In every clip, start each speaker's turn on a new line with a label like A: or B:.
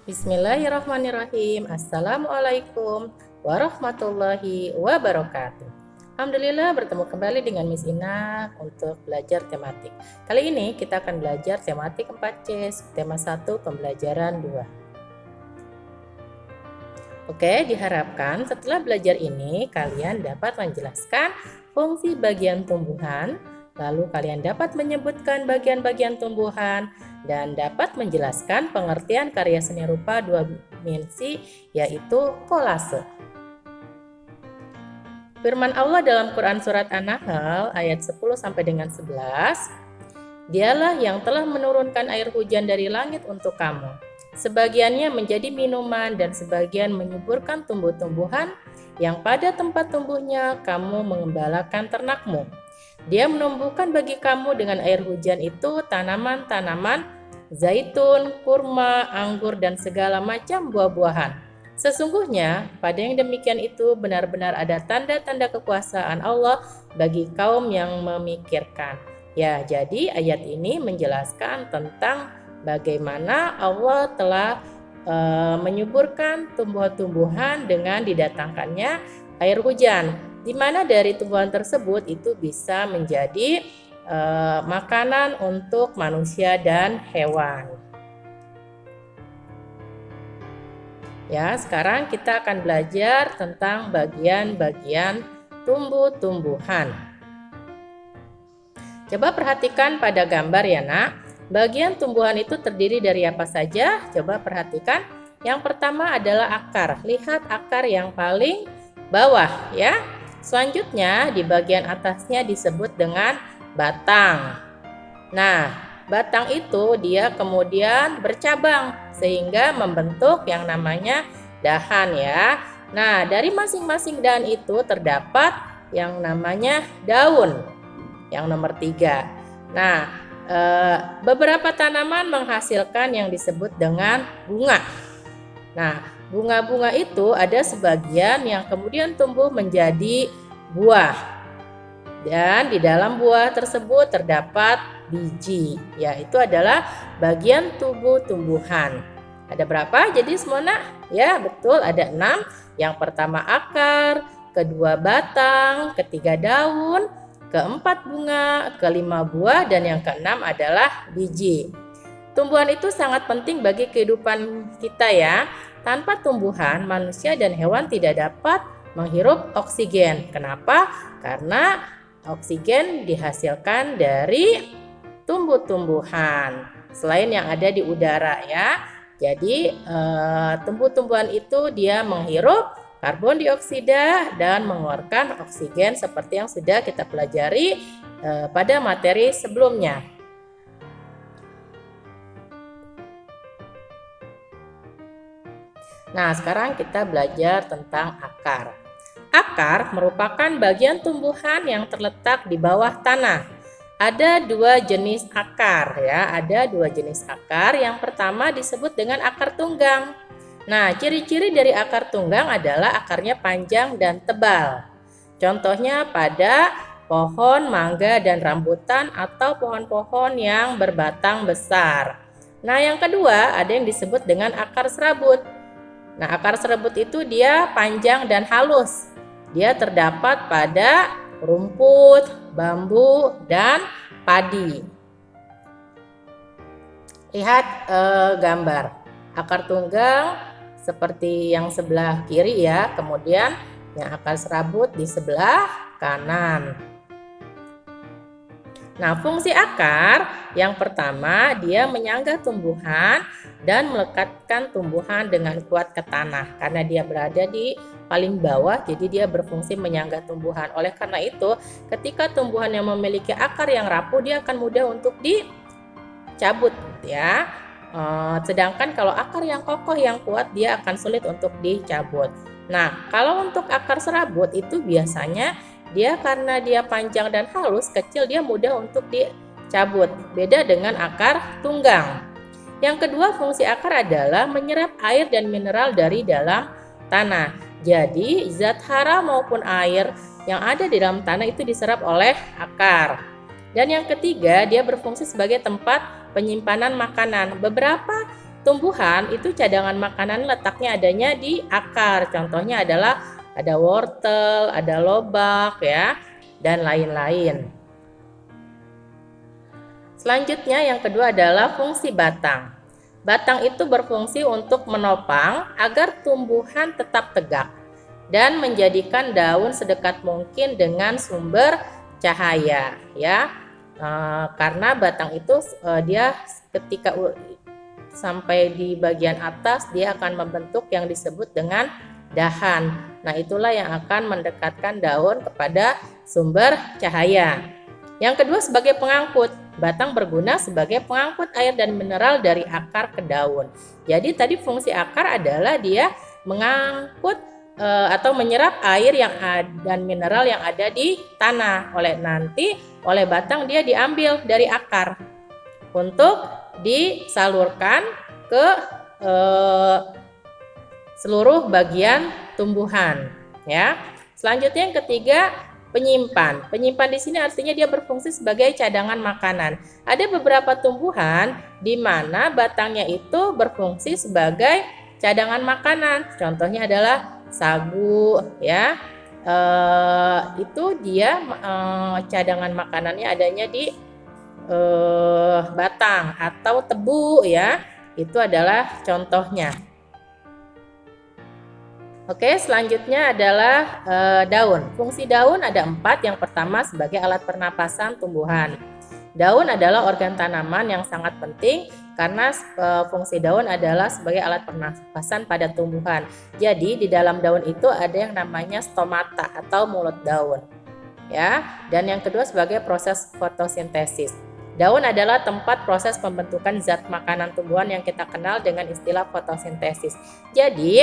A: Bismillahirrahmanirrahim. Assalamualaikum warahmatullahi wabarakatuh. Alhamdulillah bertemu kembali dengan Miss Ina untuk belajar tematik. Kali ini kita akan belajar tematik 4C, tema 1, pembelajaran 2. Oke, diharapkan setelah belajar ini kalian dapat menjelaskan fungsi bagian tumbuhan, lalu kalian dapat menyebutkan bagian-bagian tumbuhan, dan dapat menjelaskan pengertian karya seni rupa 2 dimensi yaitu kolase. Firman Allah dalam Quran Surat An-Nahl ayat 10 sampai dengan 11, Dialah yang telah menurunkan air hujan dari langit untuk kamu. Sebagiannya menjadi minuman dan sebagian menyuburkan tumbuh-tumbuhan yang pada tempat tumbuhnya kamu mengembalakan ternakmu. Dia menumbuhkan bagi kamu dengan air hujan itu tanaman-tanaman, zaitun, kurma, anggur, dan segala macam buah-buahan. Sesungguhnya pada yang demikian itu benar-benar ada tanda-tanda kekuasaan Allah bagi kaum yang memikirkan. Ya, jadi ayat ini menjelaskan tentang bagaimana Allah telah menyuburkan tumbuh-tumbuhan dengan didatangkannya air hujan, di mana dari tumbuhan tersebut itu bisa menjadi makanan untuk manusia dan hewan. Ya, sekarang kita akan belajar tentang bagian-bagian tumbuh-tumbuhan. Coba perhatikan pada gambar ya nak. Bagian tumbuhan itu terdiri dari apa saja? Coba perhatikan. Yang pertama adalah akar. Lihat akar yang paling bawah ya. Selanjutnya di bagian atasnya disebut dengan batang. Nah, batang itu dia kemudian bercabang sehingga membentuk yang namanya dahan ya. Nah, dari masing-masing dahan itu terdapat yang namanya daun. Yang nomor 3. Nah, beberapa tanaman menghasilkan yang disebut dengan bunga. Nah, bunga-bunga itu ada sebagian yang kemudian tumbuh menjadi buah. Dan di dalam buah tersebut terdapat biji. Ya, itu adalah bagian tubuh tumbuhan. Ada berapa? Jadi semua nak? Ya, betul, ada 6. Yang pertama akar, kedua batang, ketiga daun, keempat bunga, kelima buah, dan yang keenam adalah biji. Tumbuhan itu sangat penting bagi kehidupan kita ya. Tanpa tumbuhan, manusia dan hewan tidak dapat menghirup oksigen. Kenapa? Karena oksigen dihasilkan dari tumbuh-tumbuhan selain yang ada di udara ya. Jadi tumbuh-tumbuhan itu dia menghirup karbon dioksida dan mengeluarkan oksigen seperti yang sudah kita pelajari pada materi sebelumnya. Nah, sekarang kita belajar tentang akar. Akar merupakan bagian tumbuhan yang terletak di bawah tanah. Ada 2 jenis akar ya, ada 2 jenis akar. Yang pertama disebut dengan akar tunggang. Nah, ciri-ciri dari akar tunggang adalah akarnya panjang dan tebal. Contohnya pada pohon mangga dan rambutan atau pohon-pohon yang berbatang besar. Nah, yang kedua ada yang disebut dengan akar serabut. Nah, akar serabut itu dia panjang dan halus. Dia terdapat pada rumput, bambu, dan padi. Lihat gambar. Akar tunggang seperti yang sebelah kiri ya, kemudian yang akar serabut di sebelah kanan. Nah, fungsi akar yang pertama dia menyangga tumbuhan dan melekatkan tumbuhan dengan kuat ke tanah. Karena dia berada di paling bawah, jadi dia berfungsi menyangga tumbuhan. Oleh karena itu, ketika tumbuhan yang memiliki akar yang rapuh, dia akan mudah untuk dicabut ya. Sedangkan kalau akar yang kokoh yang kuat dia akan sulit untuk dicabut. Nah, kalau untuk akar serabut itu biasanya dia karena dia panjang dan halus, kecil, dia mudah untuk dicabut. Beda dengan akar tunggang. Yang kedua, fungsi akar adalah menyerap air dan mineral dari dalam tanah. Jadi, zat hara maupun air yang ada di dalam tanah itu diserap oleh akar. Dan yang ketiga, dia berfungsi sebagai tempat penyimpanan makanan. Beberapa tumbuhan itu cadangan makanan letaknya adanya di akar. Contohnya adalah ada wortel, ada lobak ya, dan lain-lain. Selanjutnya yang kedua adalah fungsi batang. Batang itu berfungsi untuk menopang agar tumbuhan tetap tegak dan menjadikan daun sedekat mungkin dengan sumber cahaya ya. Karena batang itu dia ketika sampai di bagian atas dia akan membentuk yang disebut dengan dahan. Nah, itulah yang akan mendekatkan daun kepada sumber cahaya. Yang kedua sebagai pengangkut. Batang berguna sebagai pengangkut air dan mineral dari akar ke daun. Jadi tadi fungsi akar adalah dia mengangkut atau menyerap air dan mineral yang ada di tanah. Oleh batang dia diambil dari akar untuk disalurkan ke seluruh bagian tumbuhan ya. Selanjutnya yang ketiga, penyimpan. Penyimpan di sini artinya dia berfungsi sebagai cadangan makanan. Ada beberapa tumbuhan di mana batangnya itu berfungsi sebagai cadangan makanan. Contohnya adalah sagu ya. Itu dia cadangan makanannya adanya di batang, atau tebu ya. Itu adalah contohnya. Oke, selanjutnya adalah daun. Fungsi daun ada 4. Yang pertama sebagai alat pernapasan tumbuhan. Daun adalah organ tanaman yang sangat penting karena fungsi daun adalah sebagai alat pernapasan pada tumbuhan. Jadi di dalam daun itu ada yang namanya stomata atau mulut daun. Ya, dan yang kedua sebagai proses fotosintesis. Daun adalah tempat proses pembentukan zat makanan tumbuhan yang kita kenal dengan istilah fotosintesis. Jadi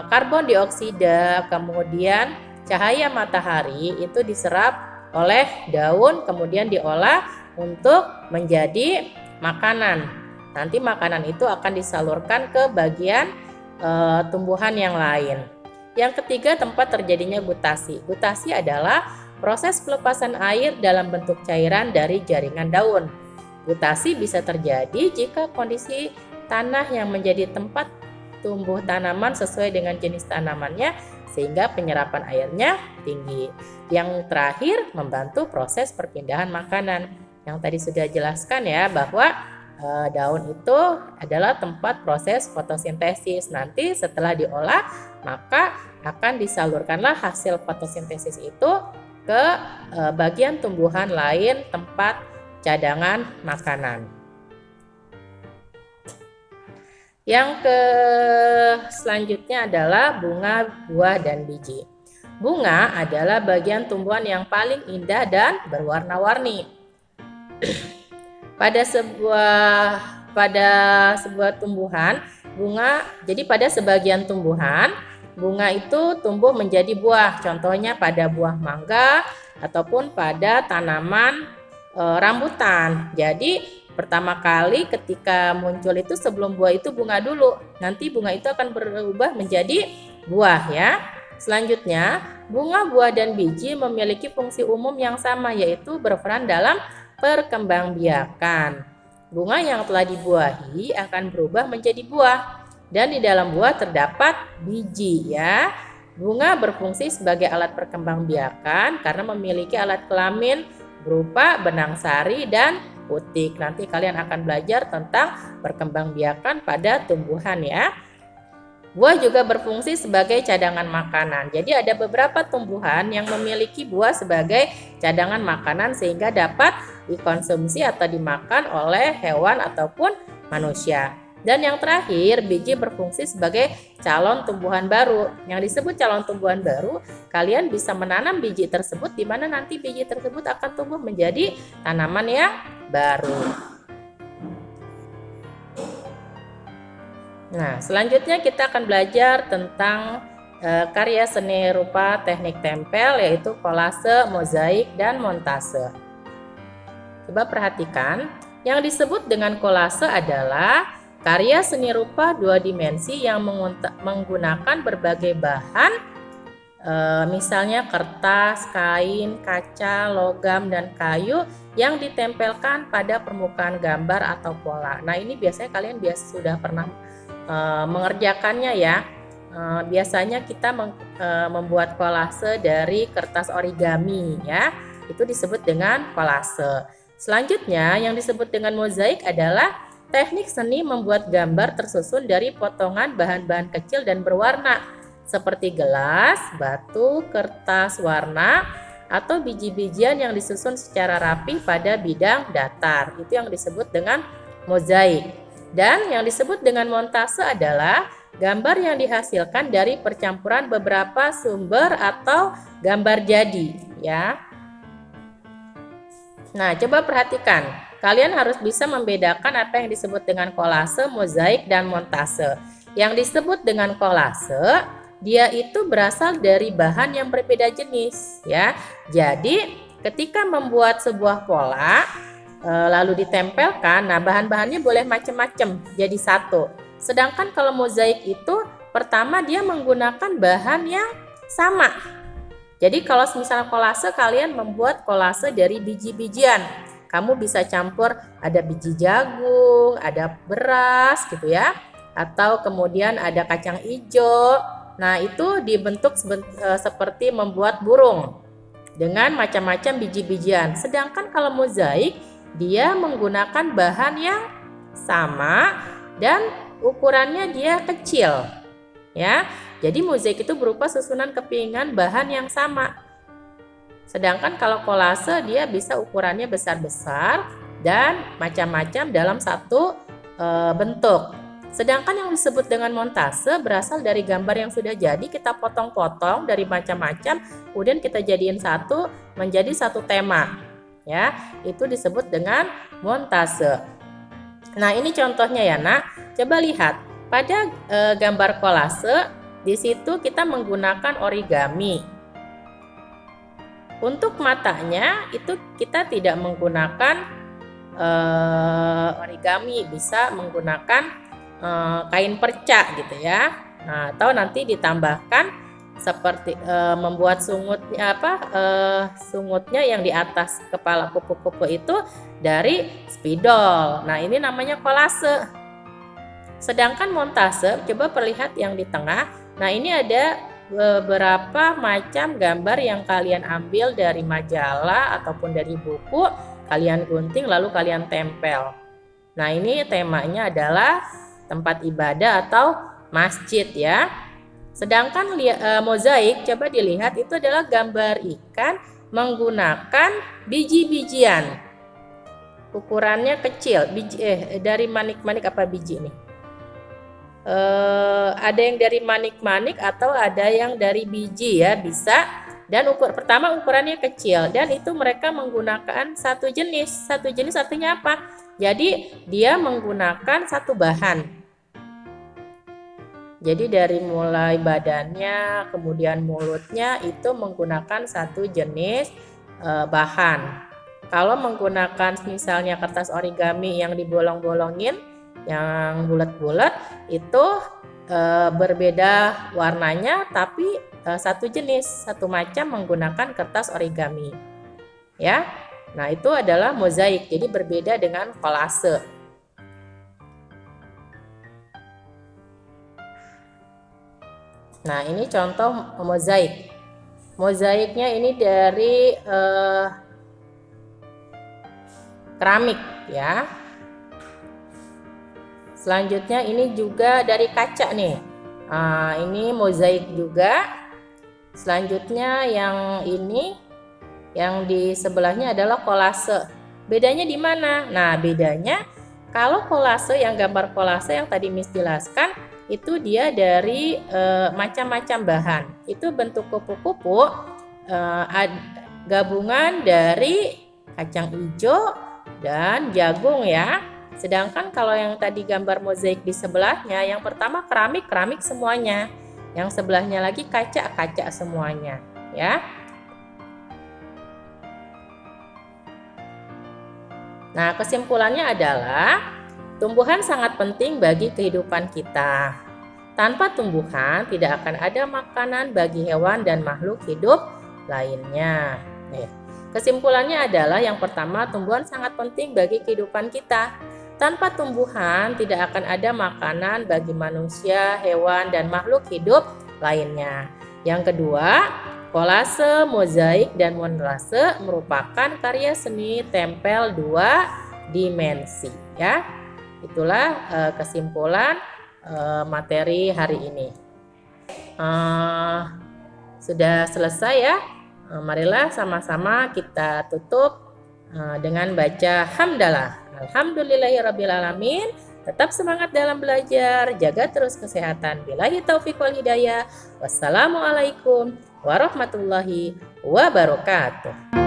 A: karbon dioksida, kemudian cahaya matahari itu diserap oleh daun, kemudian diolah untuk menjadi makanan. Nanti makanan itu akan disalurkan ke bagian tumbuhan yang lain. Yang ketiga, tempat terjadinya gutasi. Gutasi adalah proses pelepasan air dalam bentuk cairan dari jaringan daun. Gutasi bisa terjadi jika kondisi tanah yang menjadi tempat tumbuh tanaman sesuai dengan jenis tanamannya sehingga penyerapan airnya tinggi. Yang terakhir, membantu proses perpindahan makanan. Yang tadi sudah jelaskan ya bahwa daun itu adalah tempat proses fotosintesis. Nanti setelah diolah maka akan disalurkanlah hasil fotosintesis itu ke bagian tumbuhan lain, tempat cadangan makanan. Yang selanjutnya adalah bunga, buah, dan biji. Bunga adalah bagian tumbuhan yang paling indah dan berwarna-warni. Pada sebuah tumbuhan, pada sebagian tumbuhan, bunga itu tumbuh menjadi buah. Contohnya pada buah mangga ataupun pada tanaman rambutan. Jadi pertama kali ketika muncul itu sebelum buah itu bunga dulu. Nanti bunga itu akan berubah menjadi buah ya. Selanjutnya, bunga, buah, dan biji memiliki fungsi umum yang sama, yaitu berperan dalam perkembangbiakan. Bunga yang telah dibuahi akan berubah menjadi buah, dan di dalam buah terdapat biji ya. Bunga berfungsi sebagai alat perkembangbiakan karena memiliki alat kelamin berupa benang sari dan putik. Nanti kalian akan belajar tentang perkembangbiakan pada tumbuhan ya. Buah juga berfungsi sebagai cadangan makanan. Jadi ada beberapa tumbuhan yang memiliki buah sebagai cadangan makanan sehingga dapat dikonsumsi atau dimakan oleh hewan ataupun manusia. Dan yang terakhir, biji berfungsi sebagai calon tumbuhan baru. Yang disebut calon tumbuhan baru, kalian bisa menanam biji tersebut di mana nanti biji tersebut akan tumbuh menjadi tanaman yang baru. Nah, selanjutnya kita akan belajar tentang karya seni rupa teknik tempel, yaitu kolase, mozaik, dan montase. Coba perhatikan, yang disebut dengan kolase adalah karya seni rupa dua dimensi yang menggunakan berbagai bahan Misalnya kertas, kain, kaca, logam, dan kayu yang ditempelkan pada permukaan gambar atau pola. Nah, ini biasanya kalian sudah pernah mengerjakannya ya. Biasanya kita membuat kolase dari kertas origami ya. Itu disebut dengan kolase. Selanjutnya yang disebut dengan mozaik adalah teknik seni membuat gambar tersusun dari potongan bahan-bahan kecil dan berwarna seperti gelas, batu, kertas warna, atau biji-bijian yang disusun secara rapi pada bidang datar. Itu yang disebut dengan mozaik. Dan yang disebut dengan montase adalah gambar yang dihasilkan dari percampuran beberapa sumber atau gambar jadi, ya. Nah, coba perhatikan. Kalian harus bisa membedakan apa yang disebut dengan kolase, mozaik, dan montase. Yang disebut dengan kolase, dia itu berasal dari bahan yang berbeda jenis, ya. Jadi, ketika membuat sebuah pola, lalu ditempelkan, nah bahan-bahannya boleh macam-macam, jadi satu. Sedangkan kalau mozaik itu, pertama dia menggunakan bahan yang sama. Jadi kalau misalnya kolase, kalian membuat kolase dari biji-bijian. Kamu bisa campur ada biji jagung, ada beras gitu ya. Atau kemudian ada kacang hijau. Nah, itu dibentuk seperti membuat burung dengan macam-macam biji-bijian. Sedangkan kalau mozaik, dia menggunakan bahan yang sama dan ukurannya dia kecil. Ya. Jadi mozaik itu berupa susunan kepingan bahan yang sama. Sedangkan kalau kolase dia bisa ukurannya besar-besar dan macam-macam dalam satu bentuk. Sedangkan yang disebut dengan montase berasal dari gambar yang sudah jadi, kita potong-potong dari macam-macam, kemudian kita jadiin satu menjadi satu tema. Ya, itu disebut dengan montase. Nah, ini contohnya ya, Nak. Coba lihat. Pada gambar kolase, di situ kita menggunakan origami. Untuk matanya itu kita tidak menggunakan origami, bisa menggunakan kain perca gitu ya. Nah, atau nanti ditambahkan seperti membuat sungutnya yang di atas kepala kupu-kupu itu dari spidol. Nah, ini namanya kolase. Sedangkan montase, coba perlihat yang di tengah. Nah, ini ada beberapa macam gambar yang kalian ambil dari majalah ataupun dari buku, kalian gunting lalu kalian tempel. Nah, ini temanya adalah tempat ibadah atau masjid ya. Sedangkan mozaik, coba dilihat, itu adalah gambar ikan menggunakan biji-bijian. Ukurannya kecil. Dari manik-manik apa biji nih? Ada yang dari manik-manik atau ada yang dari biji ya, bisa. Dan pertama ukurannya kecil, dan itu mereka menggunakan satu jenis. Satu jenis artinya apa? Jadi dia menggunakan satu bahan. Jadi dari mulai badannya, kemudian mulutnya itu menggunakan satu jenis bahan. Kalau menggunakan misalnya kertas origami yang dibolong-bolongin, yang bulat-bulat, itu berbeda warnanya tapi satu jenis, satu macam menggunakan kertas origami. Ya. Nah, itu adalah mozaik. Jadi berbeda dengan kolase. Nah, ini contoh mozaik. Mozaiknya ini dari keramik ya. Selanjutnya ini juga dari kaca nih. Ini mozaik juga. Selanjutnya yang ini, yang di sebelahnya adalah kolase. Bedanya di mana? Nah, bedanya kalau kolase, yang gambar kolase yang tadi Miss jelaskan, itu dia dari macam-macam bahan. Itu bentuk kupu-kupu gabungan dari kacang hijau dan jagung ya. Sedangkan kalau yang tadi gambar mozaik di sebelahnya, yang pertama keramik semuanya. Yang sebelahnya lagi kaca semuanya, ya. Nah, kesimpulannya adalah tumbuhan sangat penting bagi kehidupan kita. Tanpa tumbuhan tidak akan ada makanan bagi hewan dan makhluk hidup lainnya. Kesimpulannya adalah yang pertama, tumbuhan sangat penting bagi kehidupan kita. Tanpa tumbuhan tidak akan ada makanan bagi manusia, hewan, dan makhluk hidup lainnya. Yang kedua, kolase, mozaik, dan monrase merupakan karya seni tempel 2 dimensi. Ya, itulah kesimpulan materi hari ini. Sudah selesai ya. Marilah sama-sama kita tutup dengan baca hamdalah. Alhamdulillahirrabbilalamin. Tetap semangat dalam belajar, jaga terus kesehatan. Billahi taufiq wal hidayah. Wassalamualaikum warahmatullahi wabarakatuh.